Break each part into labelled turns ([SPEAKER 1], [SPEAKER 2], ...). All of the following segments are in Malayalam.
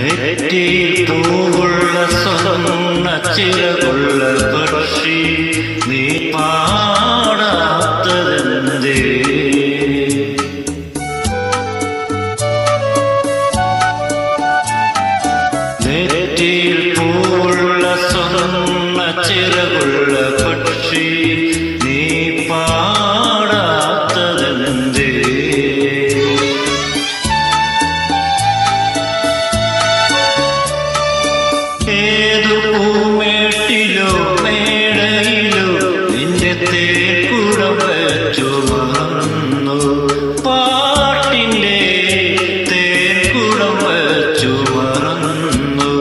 [SPEAKER 1] നെറ്റിയിൽ പൂവുള്ള സ്വർണ്ണ ചിറകുള്ള പക്ഷി നീ പാടാത്തതെന്തേ? നെറ്റിയിൽ പൂവുള്ള സ്വർണ്ണ ചിറകുള്ള പക്ഷി നീ പാടാത്തതെന്തേ? ഏതു പൂമേട്ടിലോ മേടയിലോ നിന്റെ തേക്കുടം വെച്ചു മറന്നു, പാട്ടിന്റെ തേക്കുടം വെച്ചു മറന്നു.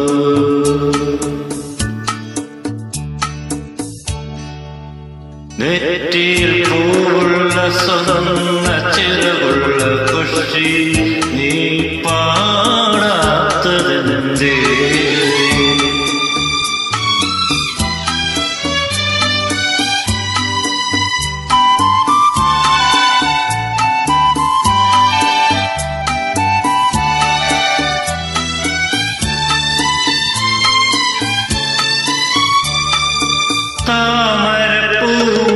[SPEAKER 1] നെറ്റിയിൽ പൂവുള്ള സ്വർണ്ണ ചിറകുള്ള പക്ഷി നീ പാടാത്തതെന്തേ?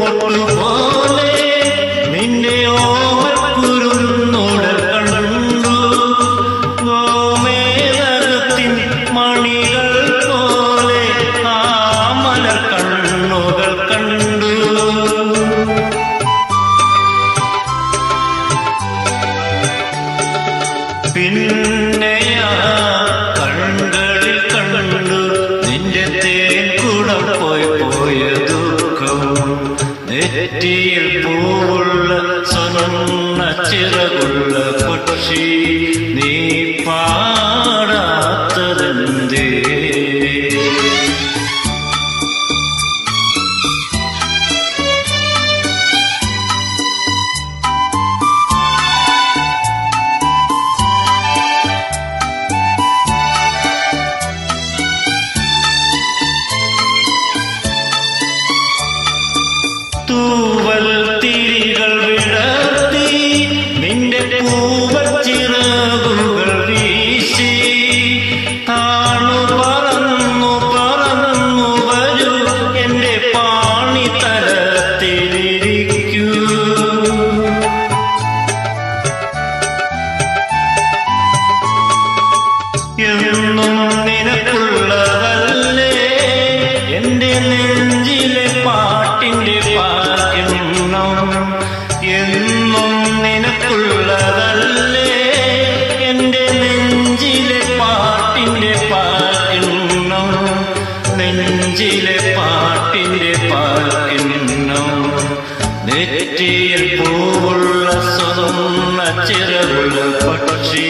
[SPEAKER 1] താമരപ്പൂമൊട്ടുപോലെ നിന്റെ ഓമക്കുരുന്നുടൽ കണ്ടു, ഗോമേതകത്തിൻ മണികൾ പോലെ ആമല കണ്ണുകൾ കണ്ടു. പിന്നെയാ കണ്ണുകളിൽ കണ്ടു നിന്റെ തേൻകുടം പോയ ദുഃഖം. നെറ്റിയിൽ പൂവുള്ള സ്വർണ്ണ ചിറകുള്ള പക്ഷി നീ പാടാത്തതെന്തേ? തൂവൽ തിരികൾ വിടർത്തി നിന്റെ പൂവച്ചിറകുകൾ വീശി താണു പറന്നു പറന്നു വരൂ എന്റെ പാണിത്തലത്തിലിരിക്കൂ. എന്നും നിനക്കുള്ളതല്ലേ എന്റെ നെഞ്ചിലെ പാട്ടിന്റെ പാട്ടിണ്ണം? എന്നും നിനക്കുള്ളതല്ലേ എന്റെ നെഞ്ചിലെ പാട്ടിന്റെ പാട്ടിണ്ണം? നെഞ്ചിലെ പാട്ടിന്റെ പാട്ടിണ്ണം. നെറ്റിയിൽ പൂവുള്ള സ്വർണ്ണ ചിറകുള്ള പക്ഷി